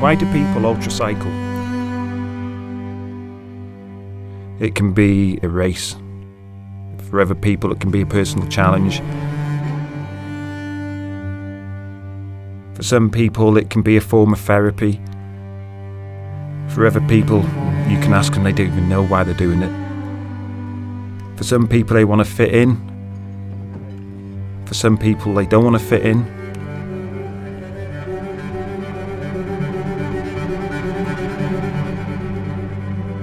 Why do people ultracycle? It can be a race. For other people, it can be a personal challenge. For some people, it can be a form of therapy. For other people, you can ask and they don't even know why they're doing it. For some people, they want to fit in. For some people, they don't want to fit in.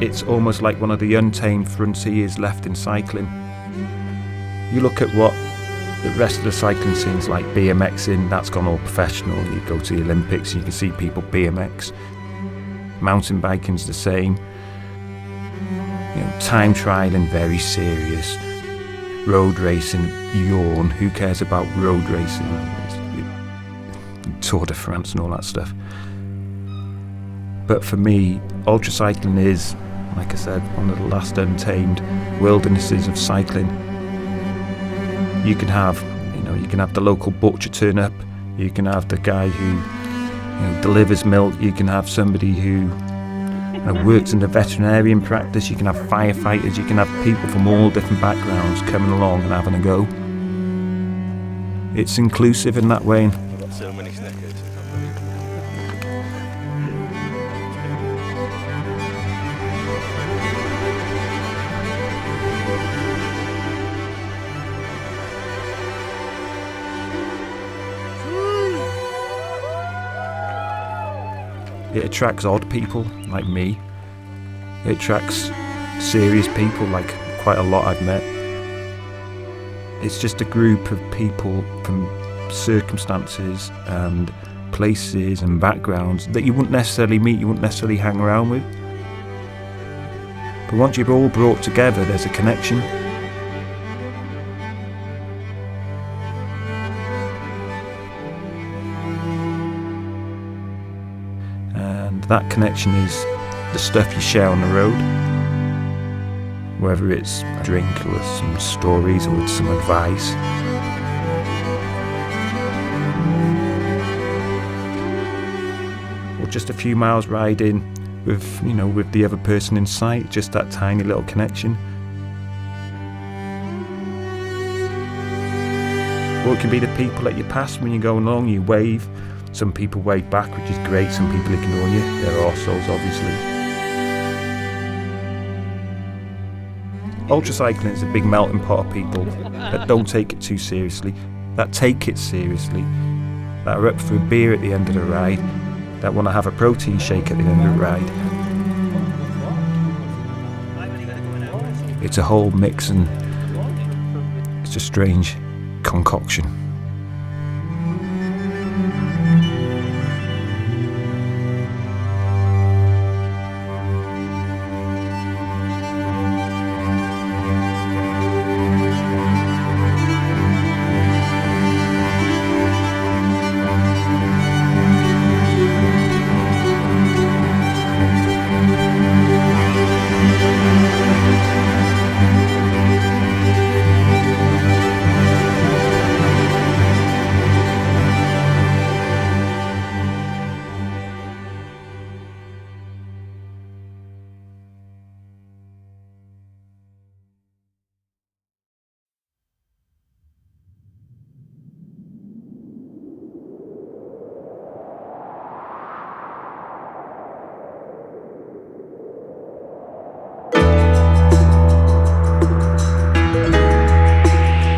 It's almost like one of the untamed frontiers left in cycling. You look at what the rest of the cycling scene's like, BMXing, that's gone all professional. You go to the Olympics and you can see people BMX. Mountain biking's the same. Time trialing, very serious. Road racing, yawn. Who cares about road racing? Tour de France and all that stuff. But for me, ultracycling is, like I said, one of the last untamed wildernesses of cycling. You can have the local butcher turn up. You can have the guy who delivers milk. You can have somebody who works in the veterinarian practice. You can have firefighters. You can have people from all different backgrounds coming along and having a go. It's inclusive in that way. I've got so many Snickers. It attracts odd people like me. It attracts serious people like quite a lot I've met. It's just a group of people from circumstances and places and backgrounds that you wouldn't necessarily meet, you wouldn't necessarily hang around with. But once you're all brought together, there's a connection. That connection is the stuff you share on the road, whether it's a drink or some stories or some advice. Or just a few miles riding with the other person in sight, just that tiny little connection. Or it can be the people that you pass when you're going along, you wave. Some people wave back, which is great. Some people ignore you. They're arseholes, obviously. Ultracycling is a big melting pot of people that don't take it too seriously, that take it seriously, that are up for a beer at the end of the ride, that want to have a protein shake at the end of the ride. It's a whole mix and it's a strange concoction.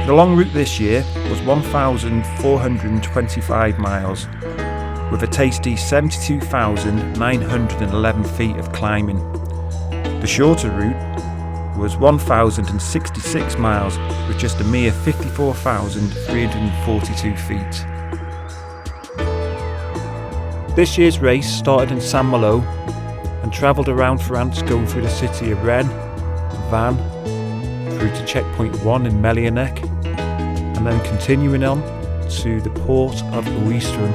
The long route this year was 1,425 miles, with a tasty 72,911 feet of climbing. The shorter route was 1,066 miles, with just a mere 54,342 feet. This year's race started in St Malo and travelled around France, going through the city of Rennes, Vannes, through to checkpoint 1 in Melianek, and then continuing on to the port of Ouistreham,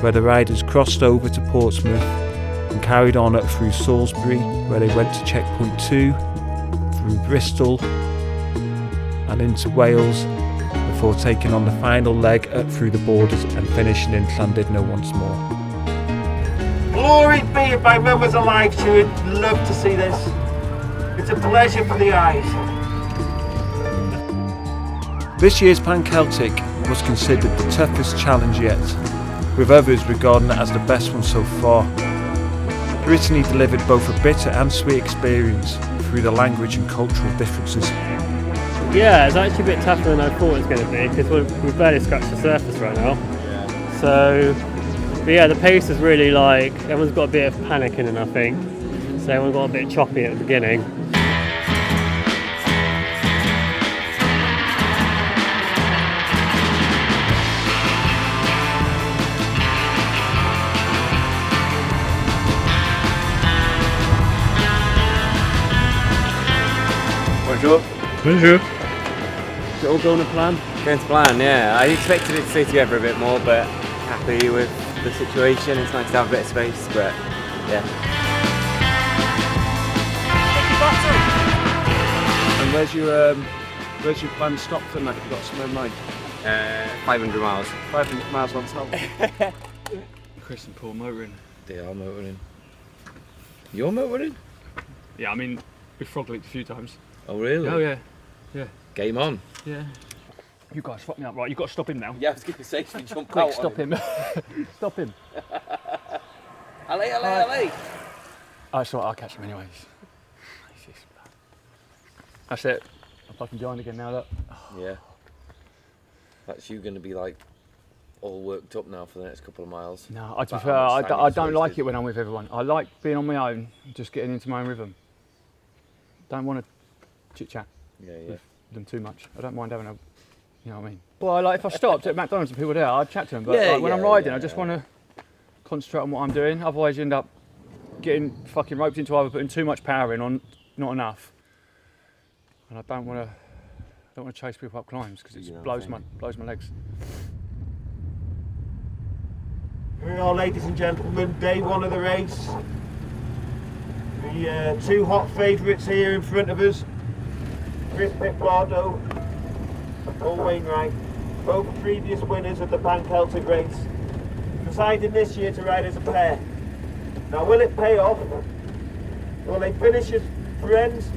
where the riders crossed over to Portsmouth and carried on up through Salisbury, where they went to checkpoint 2, through Bristol and into Wales, before taking on the final leg up through the borders and finishing in Llandudno once more. Glory be, if my mum was alive, she would love to see this. It's a pleasure for the eyes. This year's Pan-Celtic was considered the toughest challenge yet, with others regarding it as the best one so far. Brittany delivered both a bitter and sweet experience through the language and cultural differences. Yeah, it's actually a bit tougher than I thought it was going to be, because we've barely scratched the surface right now. Yeah. So, but yeah, the pace is really like, everyone's got a bit of panic in it, I think. So everyone got a bit choppy at the beginning. Bonjour. Bonjour. Is it all going to plan? Going to plan, yeah. I expected it to stay together a bit more, but happy with the situation. It's nice to have a bit of space, but yeah. And where's your planned stop for the night? You've got somewhere in mind? 500 miles. 500 miles on top. Chris and Paul motoring. They are motoring. You're motoring? Yeah, I mean, we've frog leaped a few times. Oh really? Oh yeah. Yeah. Game on. Yeah. You guys fuck me up, right? You've got to stop him now. Yeah, I was going to say, if you jump Quick, out. stop him. Stop him. Allez. Oh, it's alright, I'll catch him anyways. That's it. I'm fucking behind again now, look. Yeah. That's you going to be like all worked up now for the next couple of miles. No, I prefer, I don't like it when I'm with everyone. I like being on my own, just getting into my own rhythm. Don't want to chit chat with them too much. I don't mind having a, you know what I mean? Well, like if I stopped at McDonald's and people were there, I'd chat to them. But when I'm riding, I just want to concentrate on what I'm doing. Otherwise, you end up getting fucking roped into either putting too much power in or not enough. And I don't want to chase people up climbs because it blows my legs. Here we are, ladies and gentlemen, day one of the race. The two hot favourites here in front of us, Chris Picklardo and Paul Wainwright, both previous winners of the Pan-Celtic race, decided this year to ride as a pair. Now will it pay off? Will they finish as friends,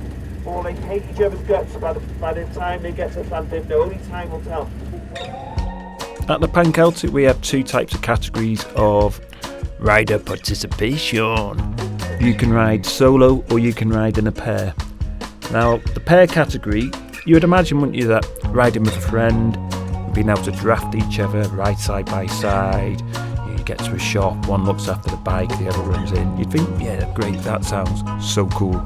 or will they hate each other's guts by the time they get to Llandudno? Only time will tell. At the Pan-Celtic we have two types of categories of rider participation. You can ride solo or you can ride in a pair. Now, the pair category, you would imagine, wouldn't you, that riding with a friend, being able to draft each other, ride side by side, you get to a shop, one looks after the bike, the other runs in. You'd think, yeah, great, that sounds so cool.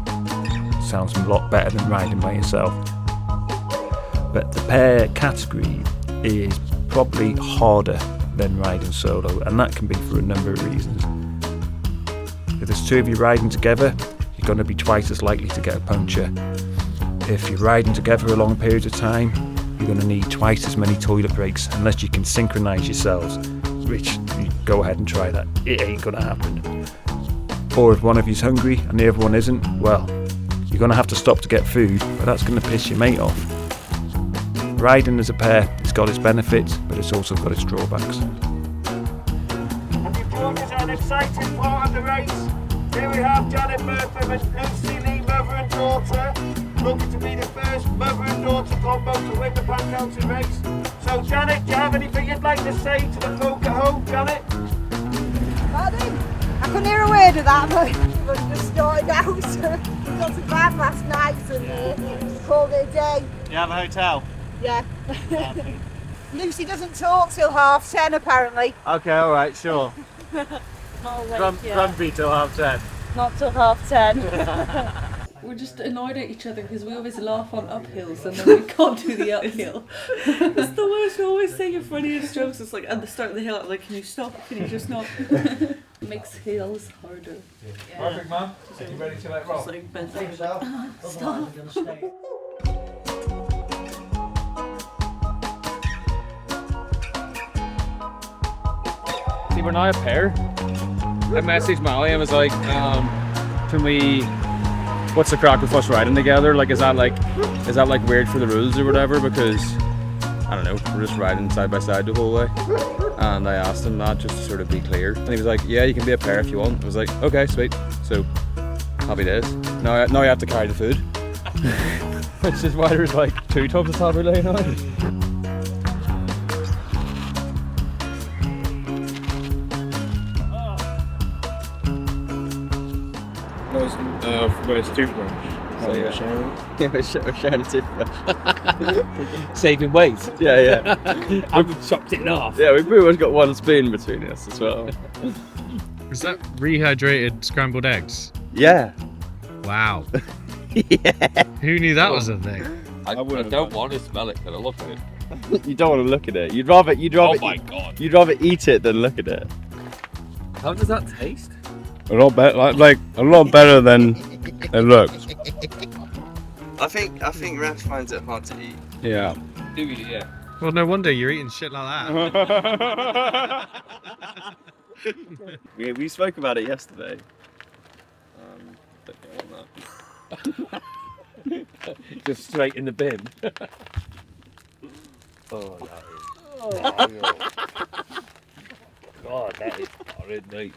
Sounds a lot better than riding by yourself. But the pair category is probably harder than riding solo, and that can be for a number of reasons. If there's two of you riding together, you're going to be twice as likely to get a puncture. If you're riding together a long period of time, you're going to need twice as many toilet breaks unless you can synchronise yourselves, which you go ahead and try that. It ain't going to happen. Or if one of you's hungry and the other one isn't, well, you're going to have to stop to get food, but that's going to piss your mate off. Riding as a pair, it's got its benefits, but it's also got its drawbacks. And you've joined us at an exciting part of the race. Here we have Janet Murphy and Lucy Lee, mother and daughter, looking to be the first mother and daughter combo to win the Pan-Celtic race. So Janet, do you have anything you'd like to say to the folk at home, Janet? Pardon? I couldn't hear a word of that, but it just started out. We got to bed last night and called it a day. You have a hotel? Yeah. Lucy doesn't talk till 10:30 apparently. Okay, alright, sure. Grumpy till 10:30. Not till 10:30. We're just annoyed at each other because we always laugh on uphills and then we can't do the uphill. It's the worst. We always say your funniest jokes. It's like at the start of the hill, I'm like, can you stop? Can you just not? It makes hills harder. Yeah. Perfect, man. Are you ready to let roll? It's like bent over, like, stop. See, we're now a pair. I messaged Molly and was like, can we, what's the crack with us riding together? Like, is that like weird for the rules or whatever? Because I don't know, we're just riding side by side the whole way. And I asked him that just to sort of be clear. And he was like, yeah, you can be a pair if you want. I was like, okay, sweet. So, happy days. Now you have to carry the food. Which is why there's like 2 tubs of Salisbury now. For his toothbrush. So yeah, we're sharing a toothbrush. Saving weight. Yeah. I've chopped it in half. Yeah, we've pretty much got 1 spoon between us as well. Is that rehydrated scrambled eggs? Yeah. Wow. Yeah. Who knew that was a thing? I don't want to smell it because I look at it. You don't want to look at it. You'd rather Oh my god. You'd rather eat it than look at it. How does that taste? A lot better, like a lot better than it looks. I think Rex finds it hard to eat. Yeah. Do you? Yeah. Well, no wonder you're eating shit like that. we spoke about it yesterday. Just straight in the bin. Oh, that is. God, that is horrid, mate.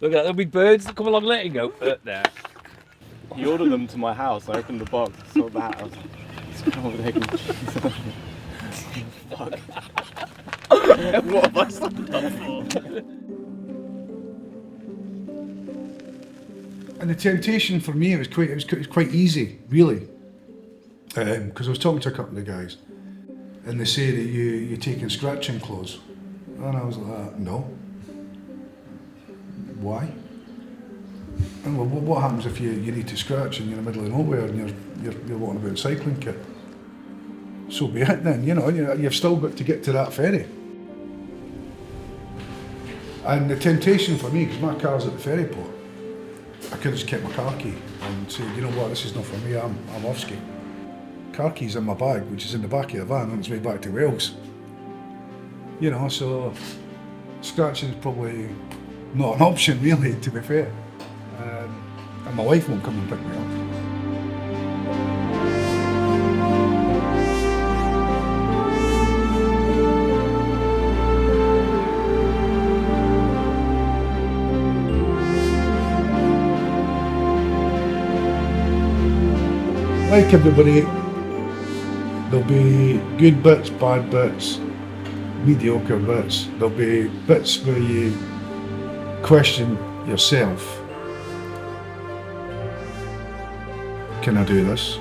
Look at that, there'll be birds that come along letting go there. He ordered them to my house. I opened the box, saw that. I was like, scrambled egg and cheese. Fuck. What have I signed up for? And the temptation for me, it was quite easy, really, because I was talking to a couple of guys, and they say that you take in scratching clothes, and I was like, no. Why? And well, what happens if you need to scratch and you're in the middle of nowhere and you're walking about in cycling kit? So be it then, you've still got to get to that ferry. And the temptation for me, because my car's at the ferry port, I could have just kept my car key and said, you know what, this is not for me, I'm off ski. Car key's in my bag, which is in the back of the van on its way back to Wales. So scratching is probably not an option really, to be fair. And my wife won't come and pick me up. Like everybody, there'll be good bits, bad bits, mediocre bits. There'll be bits where you question yourself. Can I do this?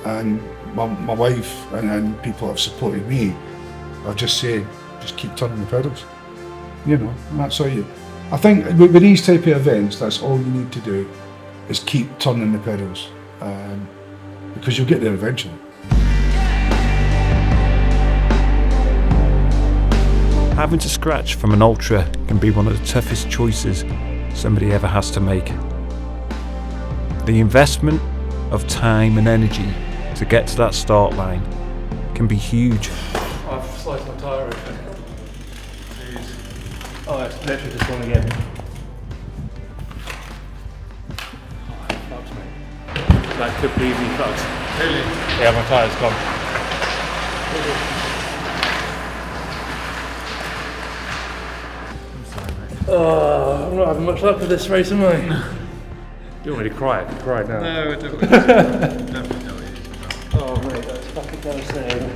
And my wife and people that have supported me have just said, just keep turning the pedals. And that's all you. I think with these type of events, that's all you need to do, is keep turning the pedals, because you'll get there eventually. Having to scratch from an ultra can be one of the toughest choices somebody ever has to make. The investment of time and energy to get to that start line can be huge. I've sliced my tyre open. Oh, it's literally just gone again. Oh, it fucks me. That could be me fucked. Really? Yeah, my tyre's gone. I'm sorry, mate. Oh, I'm not having much luck with this race, am I? You want me to cry? I can cry now. No, I don't know. Oh, mate, that's fucking devastating.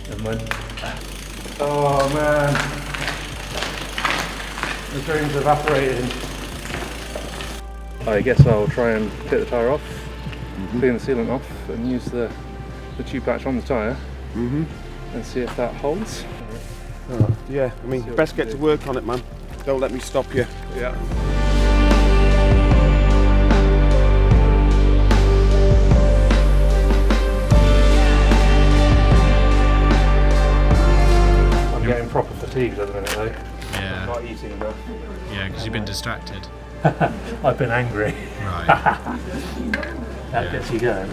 Never mind. Oh, man. The dream's evaporating. I guess I'll try and get the tyre off, clean the sealant off, and use the tube patch on the tyre, and see if that holds. Oh, yeah, I mean, best get to work on it, man. Don't let me stop you. Yeah. I'm getting proper fatigued at the minute, though. Yeah. I'm not eating enough. Yeah, because you've been distracted. I've been angry. Right. That gets you going.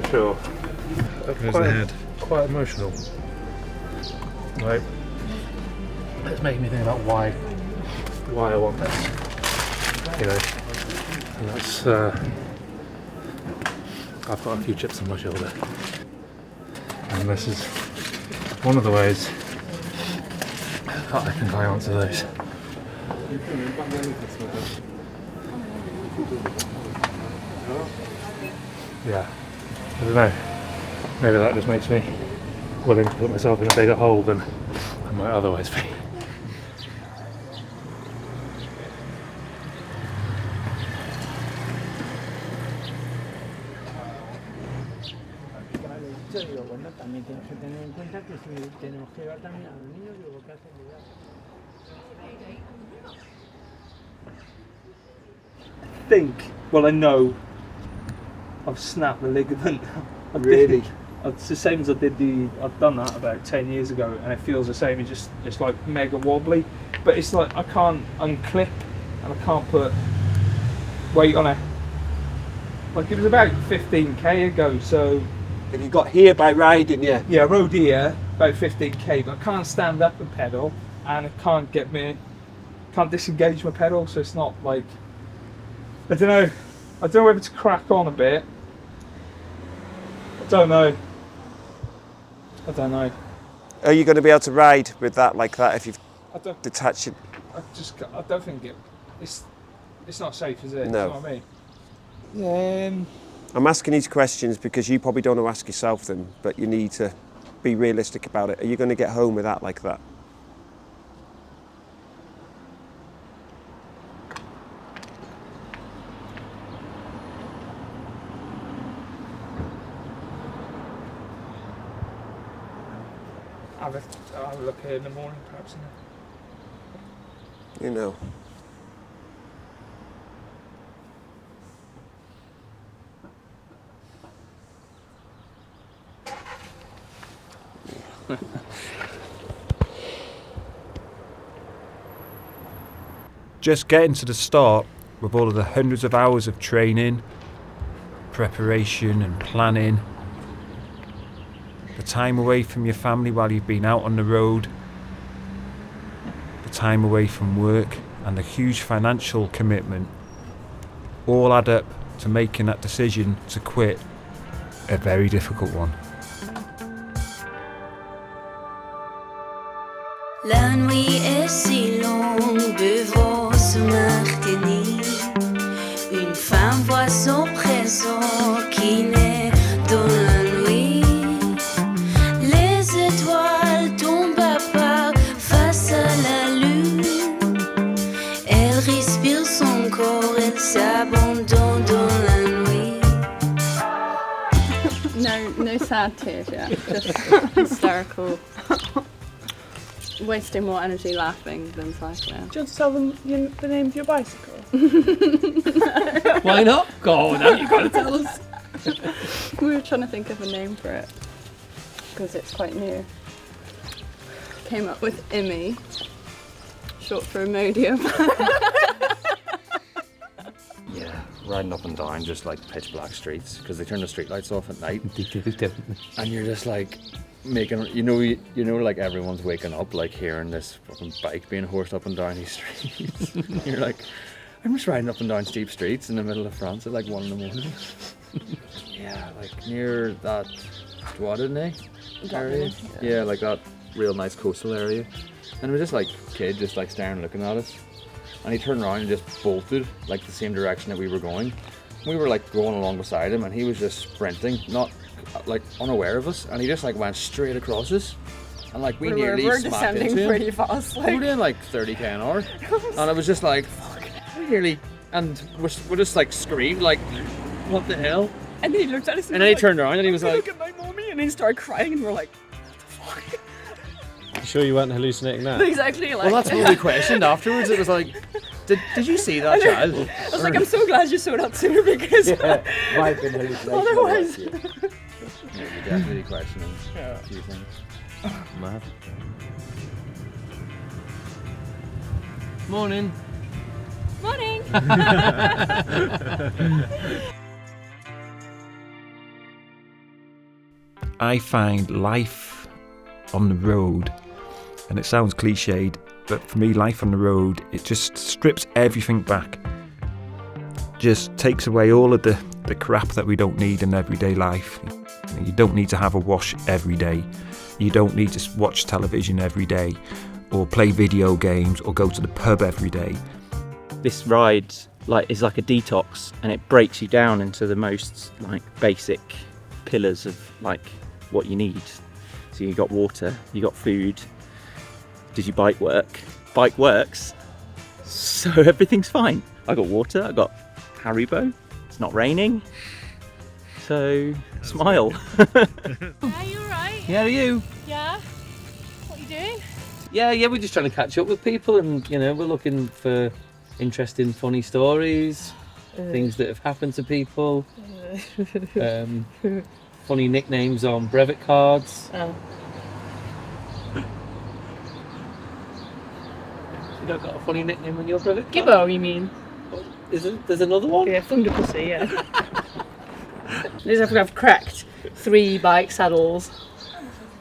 For sure. Where's the head? Quite emotional. Right. It's making me think about why I want this. And that's I've got a few chips on my shoulder. And this is one of the ways that I can hang on to those. Yeah, I don't know. Maybe that just makes me willing to put myself in a bigger hole than I might otherwise be. I know I've snapped the ligament. Really? It's the same as I've done that about 10 years ago, and it feels the same. It's like mega wobbly, but it's like I can't unclip and I can't put weight on it. Like it was about 15k ago, so. And you got here by riding, yeah? Yeah, I rode here about 15k, but I can't stand up and pedal, and I can't disengage my pedal, so it's not like, I don't know whether to crack on a bit. I don't know. Are you going to be able to ride with that like that if you've detached it? I don't think it's not safe, is it? No. You know what I mean? I'm asking these questions because you probably don't want to ask yourself them, but you need to be realistic about it. Are you going to get home with that like that? I'll have a look here in the morning, perhaps. You know. Just getting to the start with all of the hundreds of hours of training, preparation and planning, the time away from your family while you've been out on the road, the time away from work and the huge financial commitment all add up to making that decision to quit a very difficult one. La nuit est si longue, beau se maintenir. Une femme voit son présent qui naît dans la nuit. Les étoiles tombent à part face à la lune. Elle respire son corps, elle s'abandonne dans la nuit. No sad tears yet, just hysterical. Wasting more energy laughing than cycling. Do you want to tell them the name of your bicycle? Why not? Go now, you gotta tell us. We were trying to think of a name for it because it's quite new. Came up with Immy, short for Imodium. Yeah, riding up and down just like pitch black streets because they turn the street lights off at night. And you're just like making, you know, like everyone's waking up like hearing this fucking bike being horsed up and down these streets. You're like, I'm just riding up and down steep streets in the middle of France at like 1 a.m. Yeah, like near that Llandudno area. Yeah, like that real nice coastal area. And it was just like kid just like staring looking at us. And he turned around and just bolted like the same direction that we were going. We were like going along beside him and he was just sprinting, not like unaware of us, and he just like went straight across us. And like we nearly we're smacked descending into him. pretty fast. We were doing like 30k an hour. And I was just like, fuck, we nearly, and we're just like screamed like, what the hell? And then he looked at us and then he turned around and he was like, look at my mommy, and he started crying and we're like, You sure you weren't hallucinating that? exactly like. well, that's what we questioned afterwards. It was like, did you see that child? I was like, I'm so glad you saw that sooner because might have been hallucination. otherwise. Yeah, we definitely questioning a few things. Mad. Morning. Morning. I find life on the road, and it sounds cliched, but for me life on the road, it just strips everything back. just takes away all of the crap that we don't need in everyday life. You don't need to have a wash every day. You don't need to watch television every day or play video games or go to the pub every day. This ride is like a detox, and it breaks you down into the most basic pillars of what you need. So you got water, you got food. Does your bike work? Bike works, so everything's fine. I got water, I got Haribo, it's not raining, so smile. Are you alright? Yeah, are you? Yeah. What are you doing? Yeah, we're just trying to catch up with people, and we're looking for interesting, funny stories, things that have happened to people, funny nicknames on brevet cards. Oh. You don't got a funny nickname on your brevet card? Gibbo, you mean? There's another one? Yeah, Thunder Pussy, yeah. I've cracked 3 bike saddles.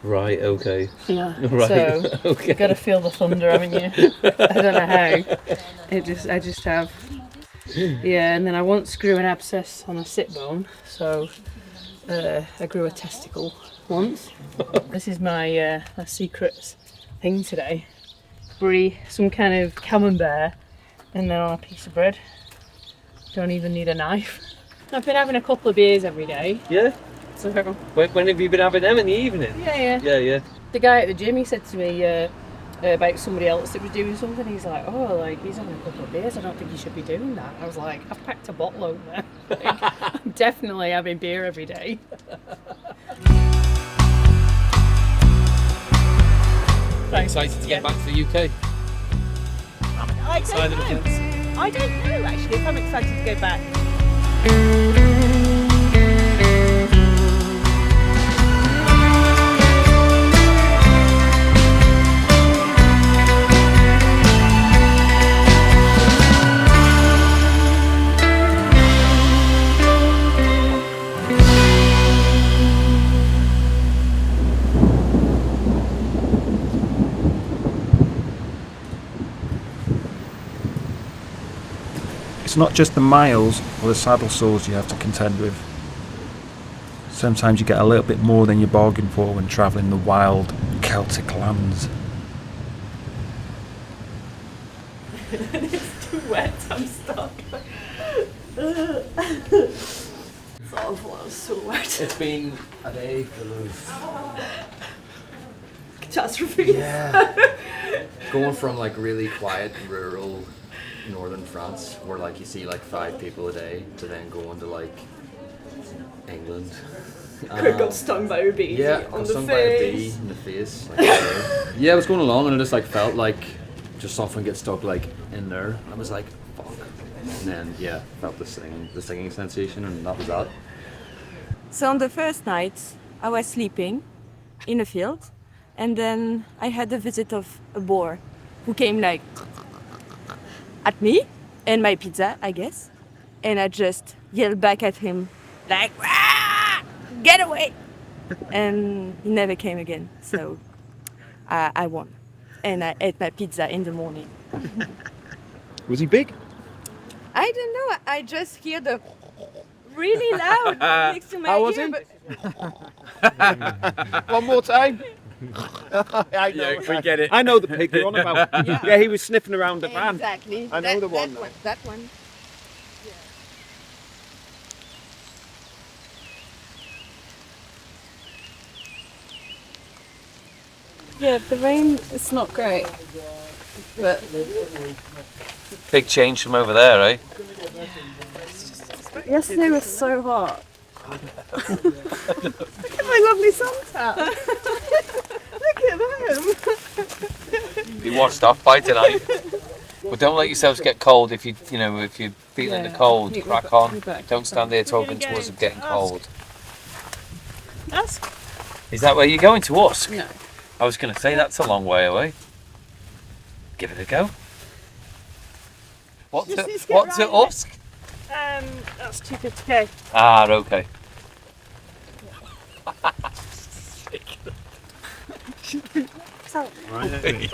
Right, okay. Yeah. Right, so okay. You've got to feel the thunder, haven't you? I don't know how. I just have. Yeah, and then I once grew an abscess on a sit bone, so I grew a testicle once. This is my secret thing today. Brie, some kind of camembert, and then on a piece of bread. Don't even need a knife. I've been having a couple of beers every day. Yeah? So when have you been having them in the evening? Yeah. The guy at the gym, he said to me about somebody else that was doing something. He's like, he's having a couple of beers. I don't think you should be doing that. I was like, I've packed a bottle over there. I'm definitely having beer every day. Excited to get back to the UK? I don't know actually if I'm excited to go back. It's not just the miles or the saddle sores you have to contend with. Sometimes you get a little bit more than you bargain for when travelling the wild Celtic lands. It's too wet, I'm stuck. It's awful, I was so wet. It's been a day full of catastrophe. Yeah. Going from really quiet, rural northern France, where you see 5 people a day, to then going to England. Craig got stung by a bee on the face. By a bee in the face. Yeah, I was going along and I just felt just something get stuck in there. I was like, fuck. And then felt the stinging sensation, and that was that. So on the first night, I was sleeping in a field, and then I had the visit of a boar who came at me and my pizza, I guess, and I just yelled back at him "Rah! Get away!" And he never came again. So I won, and I ate my pizza in the morning. Was he big? I don't know. I just hear the really loud next to my How was ear. he? One more time. I know. Yeah, we get it. I know the pig you're on about. Yeah, he was sniffing around the van. Exactly. I know the one. That one. Yeah, the rain is not great, but Big change from over there, eh? yesterday was so hot. Look at my lovely suntan. Look at them. Be washed off by tonight. But don't let yourselves get cold if if you're feeling the cold. Crack on. Don't stand there talking to us of getting cold. Ask. Is that where you're going, to Usk? No. I was going to say that's a long way away. Give it a go. What's at Usk? That's 250k. Ah, okay. Right.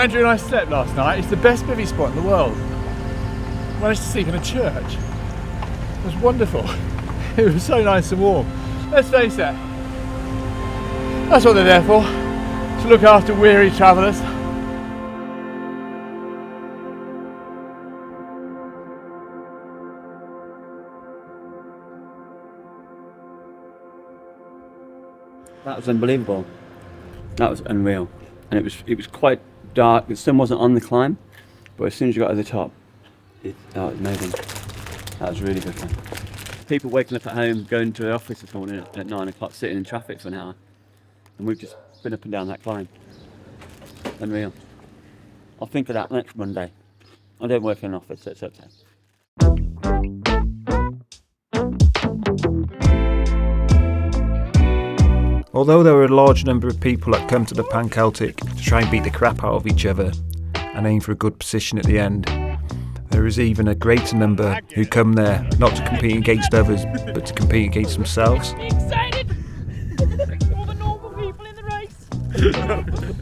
Andrew and I slept last night. It's the best bivvy spot in the world. Managed to sleep in a church. It was wonderful. It was so nice and warm. Let's face it, that's what they're there for, to look after weary travellers. That was unbelievable. That was unreal. And it was quite dark. The sun wasn't on the climb, but as soon as you got to the top, that was amazing. That was really good fun. People waking up at home, going to the office this morning at 9 o'clock, sitting in traffic for an hour. And we've just been up and down that climb. Unreal. I'll think of that next Monday. I don't work in an office, so it's okay. Although there are a large number of people that come to the Pan Celtic to try and beat the crap out of each other and aim for a good position at the end, there is even a greater number who come there not to compete against others, but to compete against themselves. Excited! All the normal people in the race.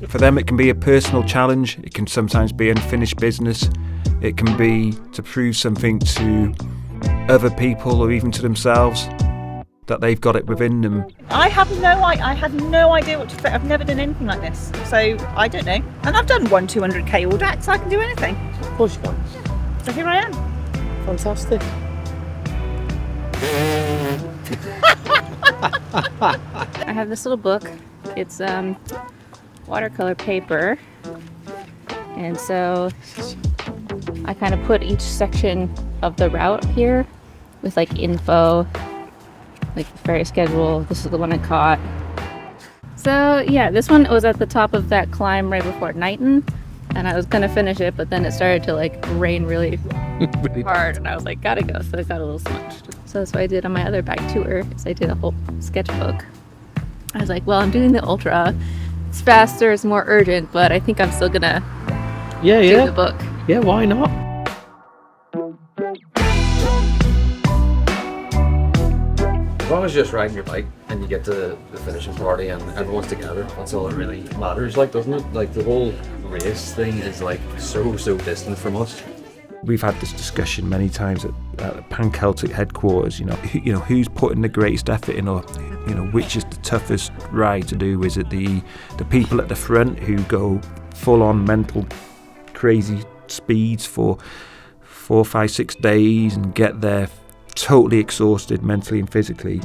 For them it can be a personal challenge, it can sometimes be unfinished business, it can be to prove something to other people or even to themselves, that they've got it within them. I had no idea what to expect. I've never done anything like this, so I don't know. And I've done 200k all that, so I can do anything. Of course you can. So here I am. Fantastic. I have this little book. It's watercolor paper, and so I kind of put each section of the route here with like info, like the ferry schedule. This is the one I caught. So yeah, this one was at the top of that climb right before Knighton, and I was gonna finish it, but then it started to like rain really hard, and I was like, gotta go, so I got a little smudged. So that's what I did on my other bike tour, is I did a whole sketchbook. I was like, well, I'm doing the ultra, it's faster, it's more urgent, but I think I'm still gonna do the book. Yeah, why not? As long as you're just riding your bike and you get to the finishing party and everyone's together, that's all that really matters, like, doesn't it? Like, the whole race thing is like so distant from us. We've had this discussion many times at the Pan Celtic headquarters. You know, who's putting the greatest effort in, or which is the toughest ride to do? Is it the people at the front who go full on mental crazy speeds for 4, 5, 6 days and get there totally exhausted mentally and physically?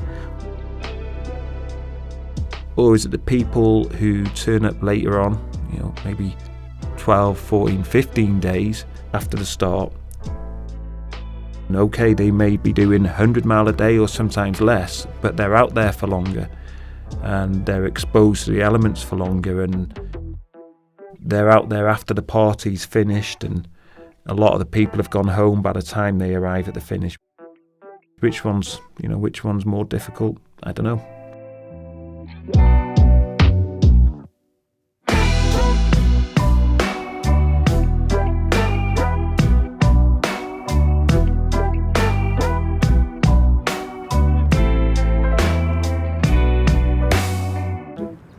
Or is it the people who turn up later on, maybe 12, 14, 15 days after the start? And okay, they may be doing 100 mile a day or sometimes less, but they're out there for longer and they're exposed to the elements for longer, and they're out there after the party's finished, and a lot of the people have gone home by the time they arrive at the finish. Which one's more difficult? I don't know.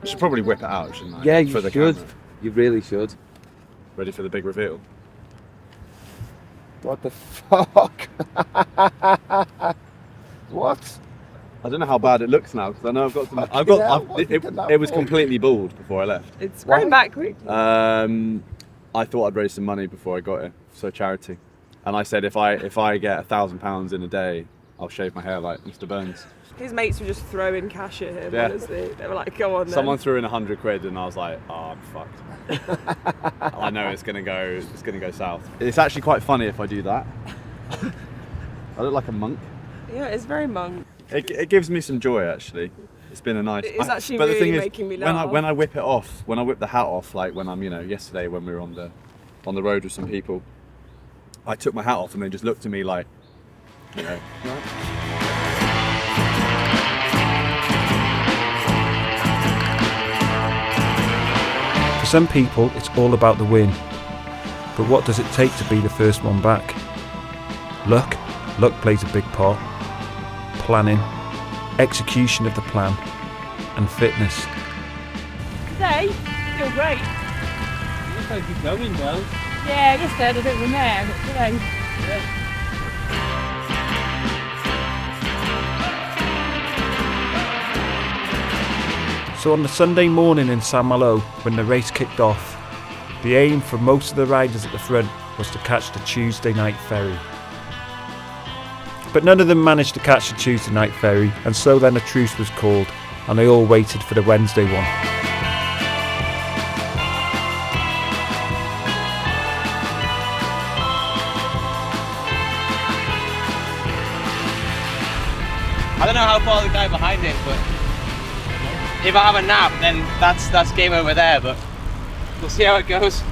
I should probably whip it out, shouldn't I? Yeah, you for the should. camera. You really should. Ready for the big reveal? What the fuck? What? I don't know how bad it looks now, because I know it was completely bald before I left. It's growing back quickly. I thought I'd raise some money before I got it, so charity. And I said if I get £1,000 in a day, I'll shave my hair like Mr. Burns. His mates were just throwing cash at him, Yeah. honestly. They were like, go on then. Someone threw in 100 quid and I was like, oh, I'm fucked. I know it's gonna go south. It's actually quite funny if I do that. I look like a monk. Yeah, it's very monk. It gives me some joy, actually. It's been a nice. It's actually but the really thing is, making me laugh. when I whip it off, when I whip the hat off, like when I'm, yesterday when we were on the road with some people, I took my hat off and they just looked at me like, For some people, it's all about the win. But what does it take to be the first one back? Luck plays a big part. Planning, execution of the plan, and fitness. Today, feel great. Looks like you're going well. Yeah, I just had a bit of a mare, but today. So on the Sunday morning in St Malo, when the race kicked off, the aim for most of the riders at the front was to catch the Tuesday night ferry. But none of them managed to catch the Tuesday night ferry, and so then a truce was called, and they all waited for the Wednesday one. I don't know how far the guy behind is, but if I have a nap, then that's game over there, but we'll see how it goes.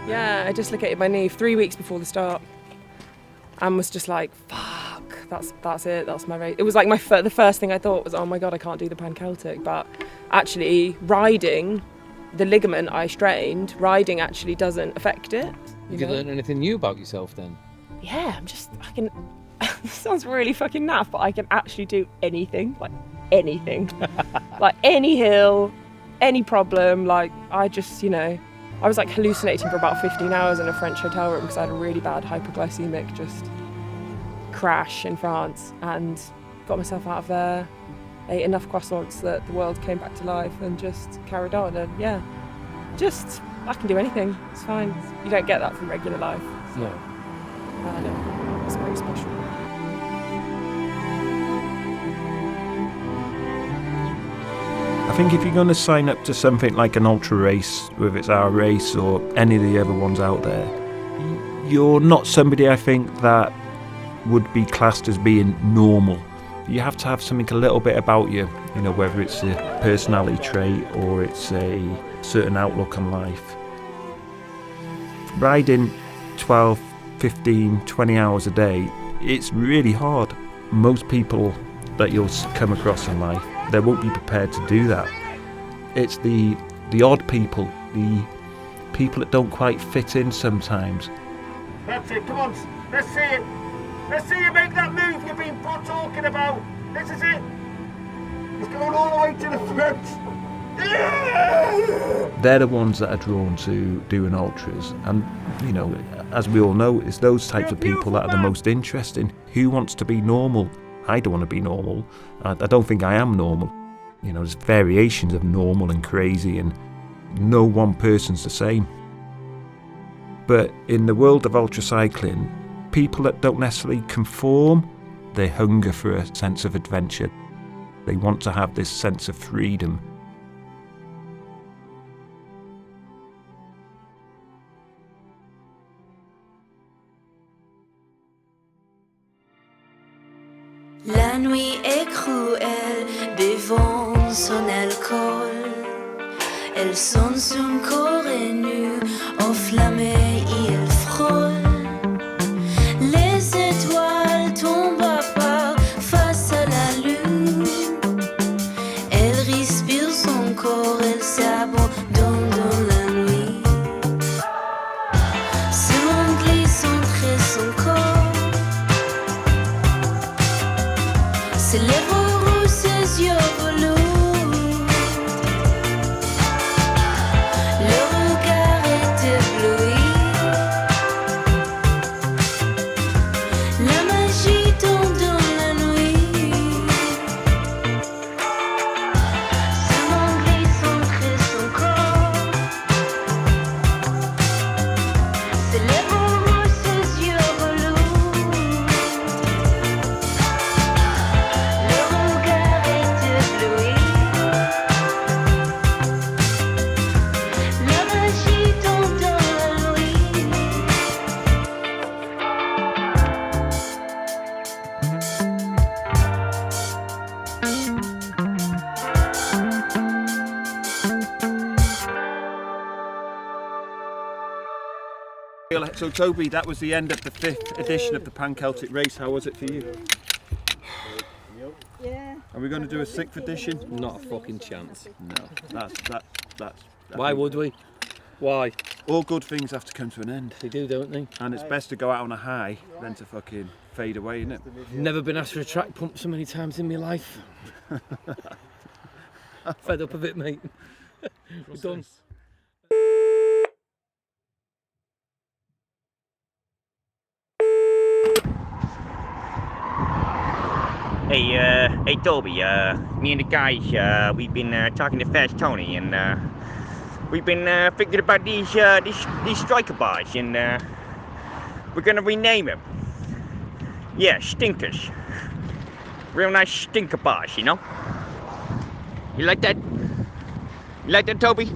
Yeah, I dislocated my knee 3 weeks before the start and was just like, fuck, that's it, that's my race. It was like the first thing I thought was, oh my God, I can't do the Pan Celtic. But actually riding, the ligament I strained, riding actually doesn't affect it. Did you learn anything new about yourself then? Yeah, I can, this sounds really fucking naff, but I can actually do anything, like anything. Like any hill, any problem, like I just, I was like hallucinating for about 15 hours in a French hotel room because I had a really bad hypoglycemic just crash in France, and got myself out of there, ate enough croissants that the world came back to life, and just carried on. And yeah, just I can do anything. It's fine. You don't get that from regular life. So, no, it's very special. I think if you're going to sign up to something like an ultra race, whether it's our race or any of the other ones out there, you're not somebody I think that would be classed as being normal. You have to have something a little bit about you, whether it's a personality trait or it's a certain outlook on life. Riding 12, 15, 20 hours a day, it's really hard. Most people that you'll come across in life, they won't be prepared to do that. It's the odd people, the people that don't quite fit in sometimes. That's it, come on, let's see it. Let's see you make that move you've been talking about. This is it. It's going all the way to the front. Yeah! They're the ones that are drawn to doing ultras, and as we all know, it's those types of people that are the most interesting. Who wants to be normal? I don't want to be normal. I don't think I am normal. There's variations of normal and crazy, and no one person's the same. But in the world of ultra cycling, people that don't necessarily conform, they hunger for a sense of adventure. They want to have this sense of freedom. La nuit est cruelle, buvons son alcool. Elle sonne son corps est nu, enflammé, il frôle. Les étoiles tombent. So Toby, that was the end of the 5th edition of the Pan Celtic race. How was it for you? Yeah. Are we going to do a 6th edition? Not a fucking chance. No. That's. Why would we? Why? All good things have to come to an end. They do, don't they? And it's best to go out on a high than to fucking fade away, isn't it? Never been asked for a track pump so many times in my life. Fed up of it, mate. We're done. Hey Toby, me and the guys, we've been talking to Fast Tony, and we've been thinking about these striker bars, and we're gonna rename them. Yeah, stinkers. Real nice stinker bars, you know? You like that? You like that, Toby?